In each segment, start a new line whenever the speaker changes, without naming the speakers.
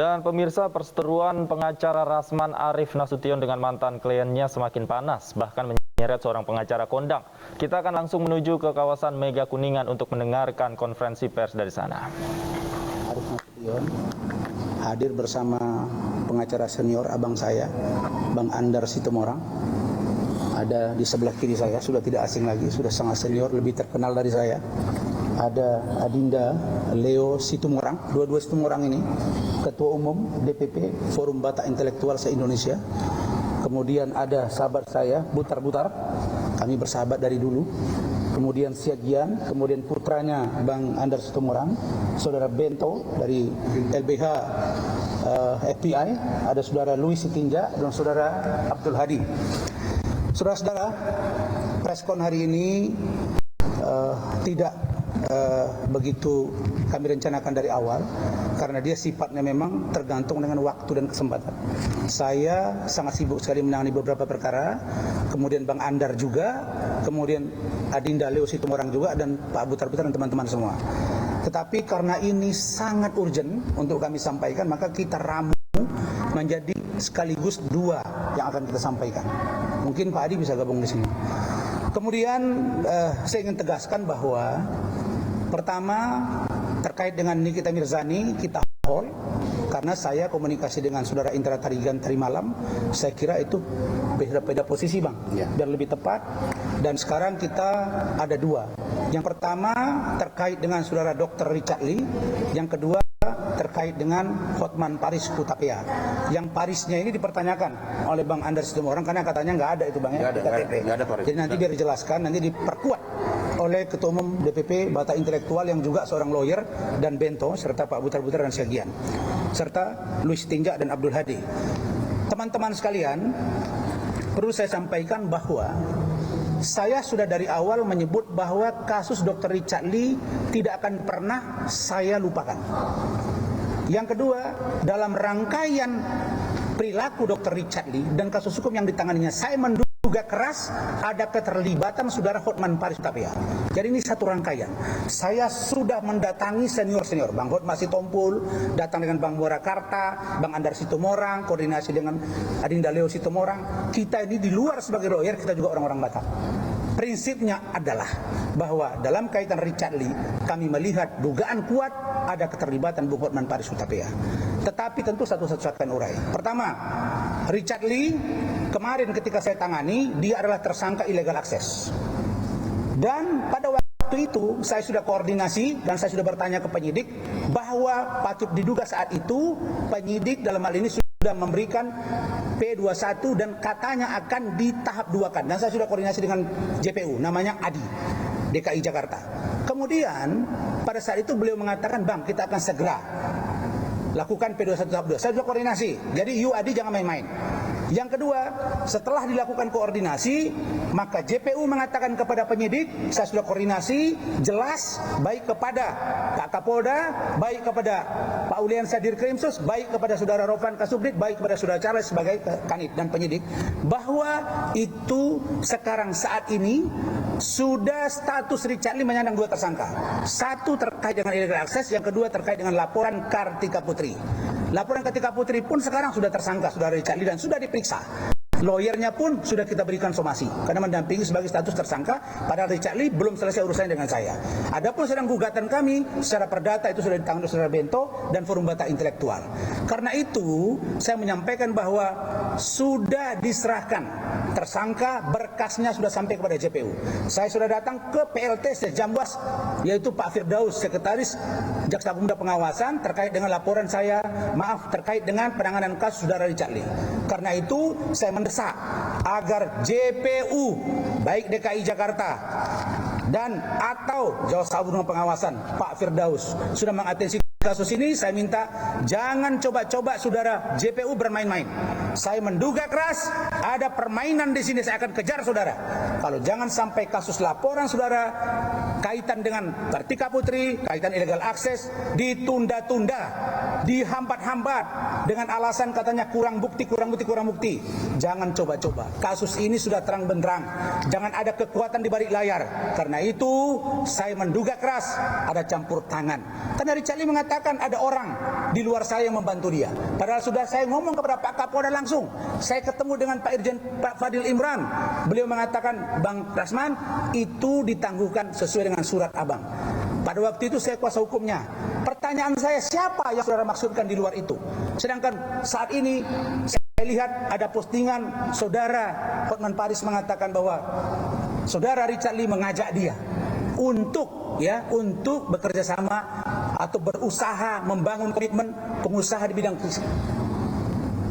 Dan pemirsa, perseteruan pengacara Rasman Arif Nasution dengan mantan kliennya semakin panas, bahkan menyeret seorang pengacara kondang. Kita akan langsung menuju ke kawasan Mega Kuningan untuk mendengarkan konferensi pers dari sana.
Arif Nasution hadir bersama pengacara senior abang saya, Bang Andar Situmorang. Ada di sebelah kiri saya, sudah tidak asing lagi, sudah sangat senior, lebih terkenal dari saya. Ada Adinda Leo Situmorang, dua-dua Situmorang ini Ketua Umum DPP Forum Batak Intelektual se-Indonesia. Kemudian ada sahabat saya Butar-Butar, kami bersahabat dari dulu. Kemudian Siagian, kemudian putranya Bang Andar Situmorang, Saudara Bento dari LBH FBI, ada Saudara Louis Sitinja dan Saudara Abdul Hadi. Saudara-saudara, preskon hari ini tidak begitu kami rencanakan dari awal, karena dia sifatnya memang tergantung dengan waktu dan kesempatan. Saya sangat sibuk sekali menangani beberapa perkara, kemudian Bang Andar juga, kemudian Adinda Leo Situmorang juga, dan Pak Butar-Butar dan teman-teman semua. Tetapi karena ini sangat urgent untuk kami sampaikan, maka kita ramu menjadi sekaligus dua yang akan kita sampaikan. Mungkin Pak Adi bisa gabung di sini. Kemudian saya ingin tegaskan bahwa pertama, terkait dengan Nikita Mirzani, kita hold, karena saya komunikasi dengan Saudara Indra Tarigan tadi malam, saya kira itu beda posisi Bang, biar lebih tepat. Dan sekarang kita ada dua. Yang pertama terkait dengan Saudara Dr. Richard Lee, yang kedua terkait dengan Hotman Paris Hutapea. Yang Parisnya ini dipertanyakan oleh Bang Andar Situmorang karena katanya nggak ada itu Bang ya, di KTP. Jadi nanti biar dijelaskan, nanti diperkuat oleh Ketua Umum DPP Batak Intelektual yang juga seorang lawyer, dan Bento, serta Pak Butar-Butar dan Siagian, serta Louis Tinjak dan Abdul Hadi. Teman-teman sekalian, perlu saya sampaikan bahwa saya sudah dari awal menyebut bahwa kasus Dr. Richard Lee tidak akan pernah saya lupakan. Yang kedua, dalam rangkaian perilaku Dr. Richard Lee dan kasus hukum yang ditanganinya, saya menduga keras ada keterlibatan Saudara Hotman Paris Hutapea. Jadi ini satu rangkaian. Saya sudah mendatangi senior-senior, Bang Hotman Sitompul, datang dengan Bang Borakarta, Bang Andar Situmorang, koordinasi dengan Adinda Leo Situmorang. Kita ini di luar sebagai lawyer, kita juga orang-orang Batak. Prinsipnya adalah bahwa dalam kaitan Richard Lee, kami melihat dugaan kuat ada keterlibatan Bung Hotman Paris Hutapea. Tetapi tentu satu-satu saya akan urai. Pertama, Richard Lee kemarin ketika saya tangani, dia adalah tersangka illegal access. Dan pada waktu itu saya sudah koordinasi dan saya sudah bertanya ke penyidik bahwa patut diduga saat itu penyidik dalam hal ini sudah memberikan P21 dan katanya akan di tahap 2 kan. Dan saya sudah koordinasi dengan JPU, namanya Adi, DKI Jakarta. Kemudian pada saat itu beliau mengatakan, Bang, kita akan segera lakukan P21 tahap 2. Saya sudah koordinasi. Jadi you Adi jangan main-main. Yang kedua, setelah dilakukan koordinasi, maka JPU mengatakan kepada penyidik, saya sudah koordinasi jelas baik kepada Pak Kapolda, baik kepada Pak Ulian Sadir Krimsus, baik kepada Saudara Rofan Kasubdit, baik kepada Saudara Charles sebagai kanit dan penyidik, bahwa itu sekarang saat ini sudah status Richard Lee menyandang dua tersangka. Satu terkait dengan illegal access, yang kedua terkait dengan laporan Kartika Putri. Laporan Kartika Putri pun sekarang sudah tersangka Saudara Richard Lee dan sudah diperiksa. Lawyernya pun sudah kita berikan somasi karena mendampingi sebagai status tersangka, padahal Richard Lee belum selesai urusannya dengan saya. Adapun sedang gugatan kami secara perdata itu sudah ditangani oleh Saudara Bento dan Forum Batak Intelektual. Karena itu saya menyampaikan bahwa sudah diserahkan tersangka, berkasnya sudah sampai kepada JPU. Saya sudah datang ke PLT Sejambuas, yaitu Pak Firdaus, Sekretaris Jaksa Pemuda Pengawasan, terkait dengan laporan saya, terkait dengan penanganan kasus Saudara Richard Lee. Karena itu saya mendesak agar JPU baik DKI Jakarta dan atau Jaksa Pemuda Pengawasan Pak Firdaus sudah mengatensi kasus ini. Saya minta jangan coba-coba Saudara JPU bermain-main. Saya menduga keras ada permainan di sini, saya akan kejar Saudara. Kalau jangan sampai kasus laporan Saudara kaitan dengan Kartika Putri, kaitan illegal access ditunda-tunda. dihambat-hambat dengan alasan katanya kurang bukti. Jangan coba-coba. Kasus ini sudah terang benderang. Jangan ada kekuatan di balik layar. Karena itu saya menduga keras ada campur tangan. Karena Richard Lee mengatakan ada orang di luar saya yang membantu dia. Padahal sudah saya ngomong kepada Pak Kapolda langsung. Saya ketemu dengan Pak Irjen Pak Fadil Imran. Beliau mengatakan, Bang Rasman, itu ditangguhkan sesuai dengan surat abang. Pada waktu itu saya kuasa hukumnya. Pertanyaan saya, siapa yang saudara maksudkan di luar itu? Sedangkan saat ini saya lihat ada postingan saudara Hotman Paris mengatakan bahwa saudara Richard Lee mengajak dia untuk bekerja sama atau berusaha membangun komitmen pengusaha di bidang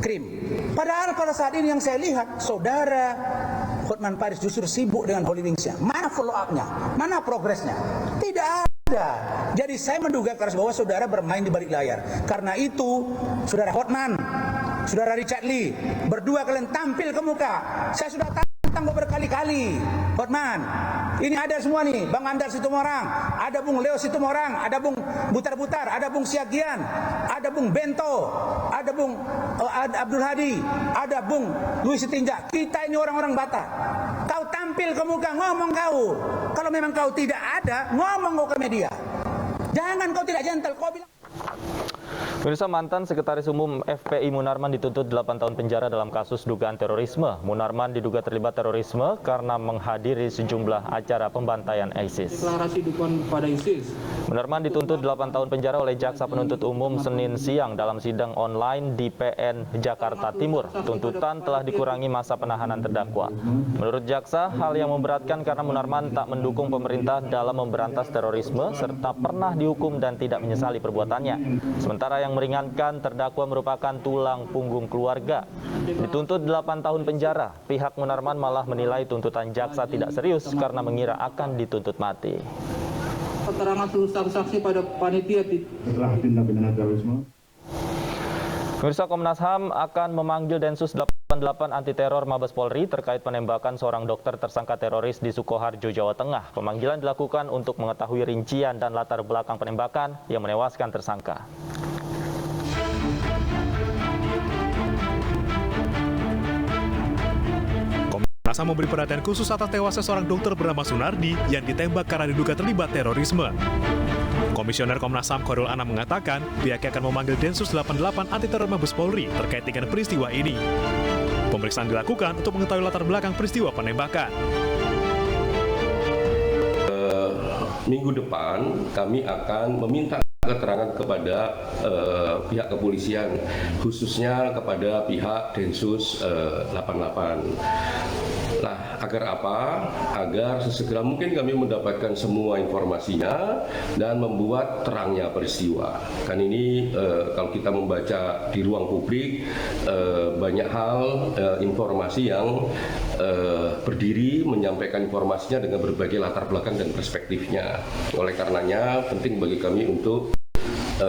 krim. Padahal pada saat ini yang saya lihat saudara Hotman Paris justru sibuk dengan Holy Wings-nya. Mana follow up-nya? Mana progresnya? Tidak ada. Jadi saya menduga keras bahwa saudara bermain di balik layar. Karena itu, saudara Hotman, saudara Richard Lee, berdua kalian tampil ke muka. Saya sudah tantang berkali-kali. Hotman, ini ada semua nih, Bang Andar Situmorang, ada Bung Leo Situmorang, ada Bung Butar-Butar, ada Bung Siagian, ada Bung Bento, ada Bung Abdul Hadi, ada Bung Luis Sitinja. Kita ini orang-orang Batak. Kau tampil ke muka, ngomong kau. Kalau memang kau tidak ada, ngomong kau ke media. Jangan kau tidak gentle, kau bilang.
Pemirsa, mantan Sekretaris Umum FPI Munarman dituntut 8 tahun penjara dalam kasus dugaan terorisme. Munarman diduga terlibat terorisme karena menghadiri sejumlah acara pembantaian ISIS.
Deklarasi dukungan pada ISIS.
Munarman dituntut 8 tahun penjara oleh Jaksa Penuntut Umum Senin siang dalam sidang online di PN Jakarta Timur. Tuntutan telah dikurangi masa penahanan terdakwa. Menurut Jaksa, hal yang memberatkan karena Munarman tak mendukung pemerintah dalam memberantas terorisme serta pernah dihukum dan tidak menyesali perbuatannya. Sementara yang meringankan, terdakwa merupakan tulang punggung keluarga. Dituntut 8 tahun penjara, pihak Munarman malah menilai tuntutan jaksa tidak serius karena mengira akan dituntut mati.
Keterangan seluruh saksi pada panitia
setelah tindak pidana terorisme.
Pemirsa, Komnas HAM akan memanggil Densus 88 anti teror Mabes Polri terkait penembakan seorang dokter tersangka teroris di Sukoharjo, Jawa Tengah. Pemanggilan dilakukan untuk mengetahui rincian dan latar belakang penembakan yang menewaskan tersangka.
Komnas HAM memberi perhatian khusus atas tewasnya seorang dokter bernama Sunardi yang ditembak karena diduga terlibat terorisme. Komisioner Komnas HAM Khairul Anam mengatakan pihaknya akan memanggil Densus 88 anti teror Mabes Polri terkait dengan peristiwa ini. Pemeriksaan dilakukan untuk mengetahui latar belakang peristiwa penembakan.
Minggu depan kami akan meminta keterangan kepada pihak kepolisian, khususnya kepada pihak Densus 88. Nah, agar apa? Agar sesegera mungkin kami mendapatkan semua informasinya dan membuat terangnya peristiwa. Kan ini kalau kita membaca di ruang publik banyak hal informasi yang berdiri menyampaikan informasinya dengan berbagai latar belakang dan perspektifnya. Oleh karenanya penting bagi kami untuk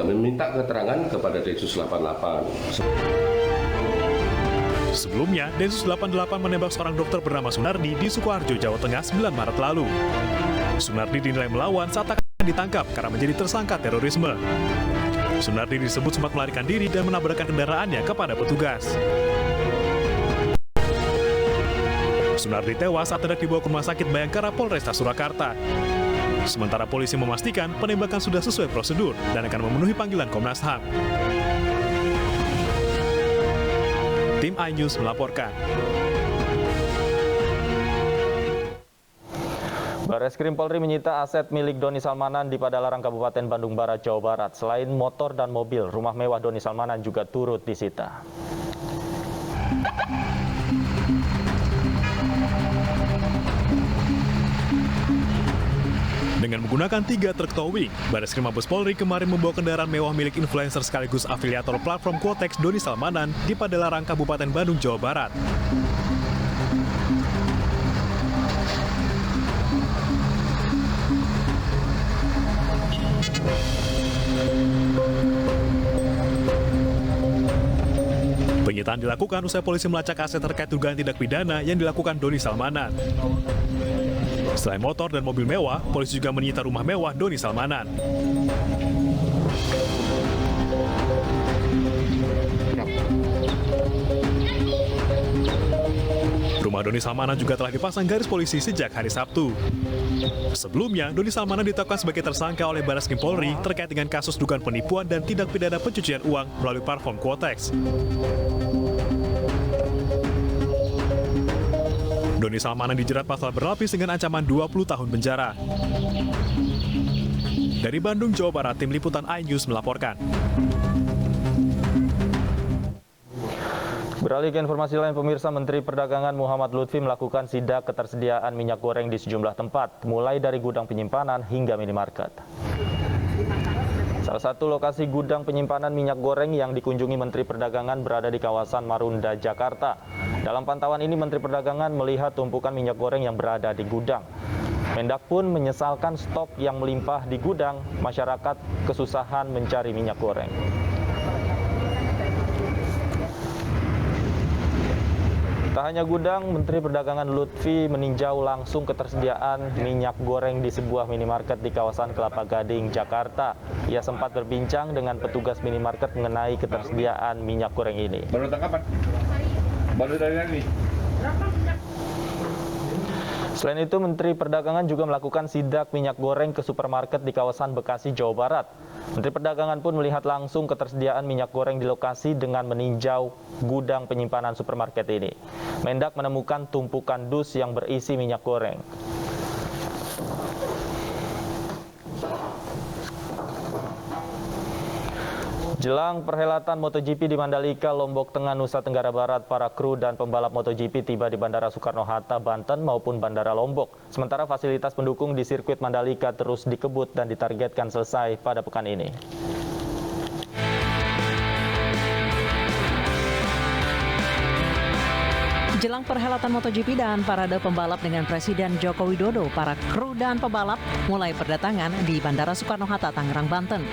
meminta keterangan kepada Densus 88.
Sebelumnya, Densus 88 menembak seorang dokter bernama Sunardi di Sukoharjo, Jawa Tengah 9 Maret lalu. Sunardi dinilai melawan saat akan ditangkap karena menjadi tersangka terorisme. Sunardi disebut sempat melarikan diri dan menabrakkan kendaraannya kepada petugas. Sunardi tewas saat hendak dibawa ke Rumah Sakit Bayangkara Polresta Surakarta. Sementara polisi memastikan penembakan sudah sesuai prosedur dan akan memenuhi panggilan Komnas HAM. Tim iNews melaporkan.
Barreskrim Polri menyita aset milik Doni Salmanan di Padalarang, Kabupaten Bandung Barat, Jawa Barat. Selain motor dan mobil, rumah mewah Doni Salmanan juga turut disita.
Dengan menggunakan 3 truk towing, Barreskrim Mabes Polri kemarin membawa kendaraan mewah milik influencer sekaligus afiliator platform Quotex Doni Salmanan di Padalarang, Kabupaten Bandung, Jawa Barat. Penyitaan dilakukan usai polisi melacak aset terkait dugaan tindak pidana yang dilakukan Doni Salmanan. Selain motor dan mobil mewah, polisi juga menyita rumah mewah Doni Salmanan. Rumah Doni Salmanan juga telah dipasang garis polisi sejak hari Sabtu. Sebelumnya, Doni Salmanan ditetapkan sebagai tersangka oleh Barreskrim Polri terkait dengan kasus dugaan penipuan dan tindak pidana pencucian uang melalui platform Quotex. Doni Salmanan dijerat pasal berlapis dengan ancaman 20 tahun penjara. Dari Bandung, Jawa Barat, Tim Liputan iNews melaporkan.
Beralih ke informasi lain, pemirsa, Menteri Perdagangan Muhammad Lutfi melakukan sidak ketersediaan minyak goreng di sejumlah tempat, mulai dari gudang penyimpanan hingga minimarket. Salah satu lokasi gudang penyimpanan minyak goreng yang dikunjungi Menteri Perdagangan berada di kawasan Marunda, Jakarta. Dalam pantauan ini, Menteri Perdagangan melihat tumpukan minyak goreng yang berada di gudang. Mendak pun menyesalkan stok yang melimpah di gudang, masyarakat kesusahan mencari minyak goreng. Tak hanya gudang, Menteri Perdagangan Lutfi meninjau langsung ketersediaan minyak goreng di sebuah minimarket di kawasan Kelapa Gading, Jakarta. Ia sempat berbincang dengan petugas minimarket mengenai ketersediaan minyak goreng ini.
Baru tangkapan? Baru dari lagi?
Selain itu, Menteri Perdagangan juga melakukan sidak minyak goreng ke supermarket di kawasan Bekasi, Jawa Barat. Menteri Perdagangan pun melihat langsung ketersediaan minyak goreng di lokasi dengan meninjau gudang penyimpanan supermarket ini. Mendak menemukan tumpukan dus yang berisi minyak goreng. Jelang perhelatan MotoGP di Mandalika, Lombok Tengah, Nusa Tenggara Barat, para kru dan pembalap MotoGP tiba di Bandara Soekarno-Hatta, Banten maupun Bandara Lombok. Sementara fasilitas pendukung di sirkuit Mandalika terus dikebut dan ditargetkan selesai pada pekan ini.
Jelang perhelatan MotoGP dan parade pembalap dengan Presiden Joko Widodo, para kru dan pembalap mulai berdatangan di Bandara Soekarno-Hatta, Tangerang, Banten.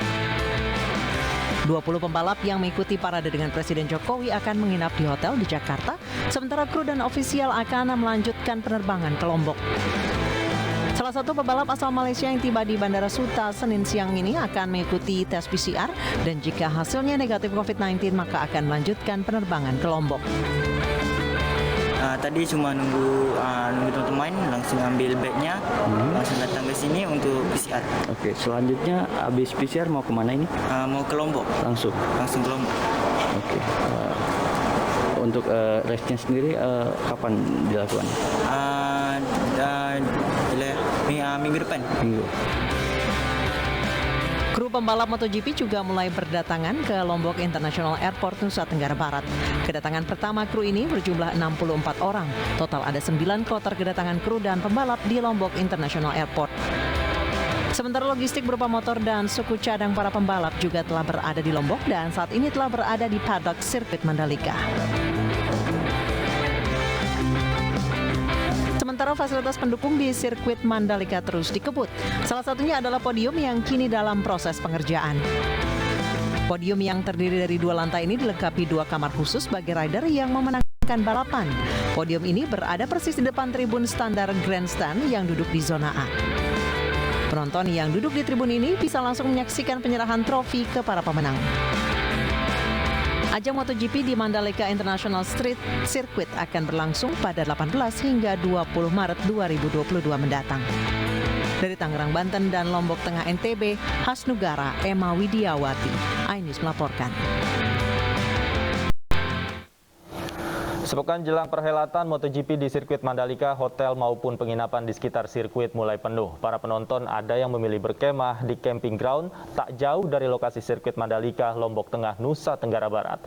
20 pembalap yang mengikuti parade dengan Presiden Jokowi akan menginap di hotel di Jakarta, sementara kru dan ofisial akan melanjutkan penerbangan ke Lombok. Salah satu pembalap asal Malaysia yang tiba di Bandara Suta Senin siang ini akan mengikuti tes PCR dan jika hasilnya negatif COVID-19 maka akan melanjutkan penerbangan ke Lombok.
Tadi cuma nunggu teman-teman langsung ambil bagnya, langsung datang ke sini untuk PCR.
Oke, selanjutnya habis PCR mau kemana ini?
Mau ke Lombok.
Langsung
ke Lombok.
Oke. Untuk restnya sendiri kapan dilakukan?
Minggu depan.
Kru pembalap MotoGP juga mulai berdatangan ke Lombok International Airport, Nusa Tenggara Barat. Kedatangan pertama kru ini berjumlah 64 orang. Total ada 9 kloter kedatangan kru dan pembalap di Lombok International Airport. Sementara logistik berupa motor dan suku cadang para pembalap juga telah berada di Lombok dan saat ini telah berada di paddock sirkuit Mandalika. Sementara fasilitas pendukung di sirkuit Mandalika terus dikebut. Salah satunya adalah podium yang kini dalam proses pengerjaan. Podium yang terdiri dari 2 lantai ini dilengkapi 2 kamar khusus bagi rider yang memenangkan balapan. Podium ini berada persis di depan tribun standar grandstand yang duduk di zona A. Penonton yang duduk di tribun ini bisa langsung menyaksikan penyerahan trofi ke para pemenang. Ajang MotoGP di Mandalika International Street Circuit akan berlangsung pada 18 hingga 20 Maret 2022 mendatang. Dari Tangerang, Banten dan Lombok Tengah NTB, Hasnugara, Emma Widiawati, iNews melaporkan.
Sepekan jelang perhelatan MotoGP di sirkuit Mandalika, hotel maupun penginapan di sekitar sirkuit mulai penuh. Para penonton ada yang memilih berkemah di camping ground tak jauh dari lokasi sirkuit Mandalika, Lombok Tengah, Nusa Tenggara Barat.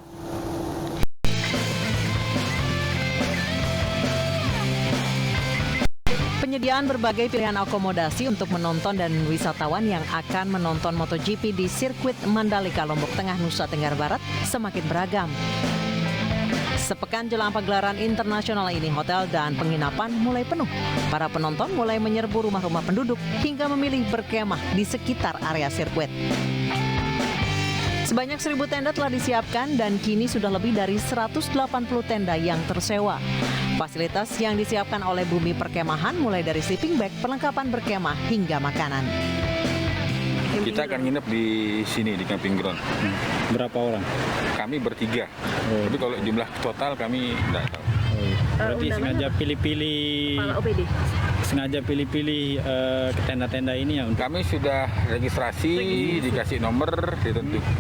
Penyediaan berbagai pilihan akomodasi untuk menonton dan wisatawan yang akan menonton MotoGP di sirkuit Mandalika, Lombok Tengah, Nusa Tenggara Barat semakin beragam. Sepekan jelang pagelaran internasional ini, hotel dan penginapan mulai penuh. Para penonton mulai menyerbu rumah-rumah penduduk hingga memilih berkemah di sekitar area sirkuit. Sebanyak 1.000 tenda telah disiapkan dan kini sudah lebih dari 180 tenda yang tersewa. Fasilitas yang disiapkan oleh Bumi Perkemahan mulai dari sleeping bag, perlengkapan berkemah hingga makanan.
Kita akan nginep di sini, di camping ground.
Berapa orang?
Kami bertiga. Tapi kalau jumlah total kami tidak tahu.
Berarti sengaja pilih-pilih ke tenda-tenda ini ya untuk
Kami sudah registrasi, dikasih nomor,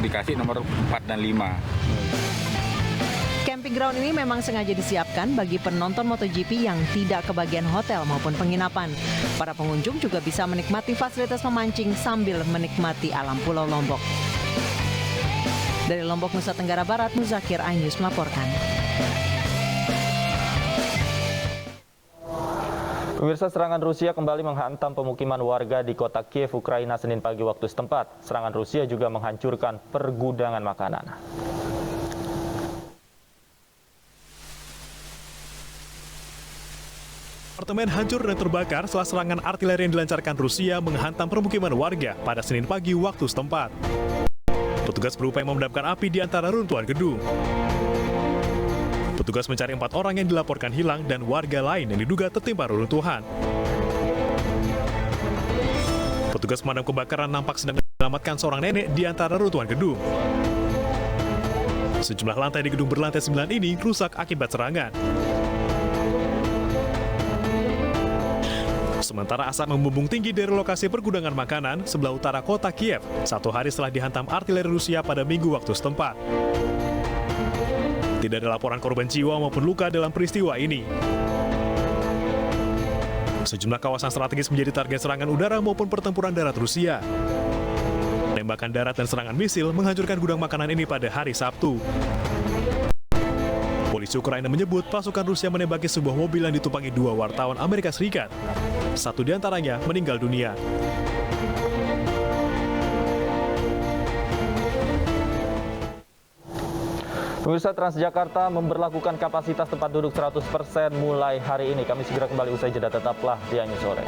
dikasih nomor 4 dan 5.
Camping ground ini memang sengaja disiapkan bagi penonton MotoGP yang tidak kebagian hotel maupun penginapan. Para pengunjung juga bisa menikmati fasilitas memancing sambil menikmati alam Pulau Lombok. Dari Lombok, Nusa Tenggara Barat, Muzakir, iNews melaporkan.
Pemirsa, serangan Rusia kembali menghantam pemukiman warga di kota Kiev, Ukraina Senin pagi waktu setempat. Serangan Rusia juga menghancurkan pergudangan makanan.
Apartemen hancur dan terbakar setelah serangan artileri yang dilancarkan Rusia menghantam permukiman warga pada Senin pagi waktu setempat. Petugas berupaya memadamkan api di antara runtuhan gedung. Petugas mencari 4 orang yang dilaporkan hilang dan warga lain yang diduga tertimpa reruntuhan. Petugas pemadam kebakaran nampak sedang menyelamatkan seorang nenek di antara runtuhan gedung. Sejumlah lantai di gedung berlantai 9 ini rusak akibat serangan. Sementara asap membumbung tinggi dari lokasi pergudangan makanan sebelah utara kota Kiev 1 hari setelah dihantam artileri Rusia pada Minggu waktu setempat. Tidak ada laporan korban jiwa maupun luka dalam peristiwa ini. Sejumlah kawasan strategis menjadi target serangan udara maupun pertempuran darat Rusia. Tembakan darat dan serangan misil menghancurkan gudang makanan ini pada hari Sabtu. Polisi Ukraina menyebut pasukan Rusia menembaki sebuah mobil yang ditumpangi 2 wartawan Amerika Serikat. 1 diantaranya meninggal dunia.
Pemirsa, Transjakarta memberlakukan kapasitas tempat duduk 100% mulai hari ini. Kami segera kembali usai jeda, tetaplah di iNews Sore.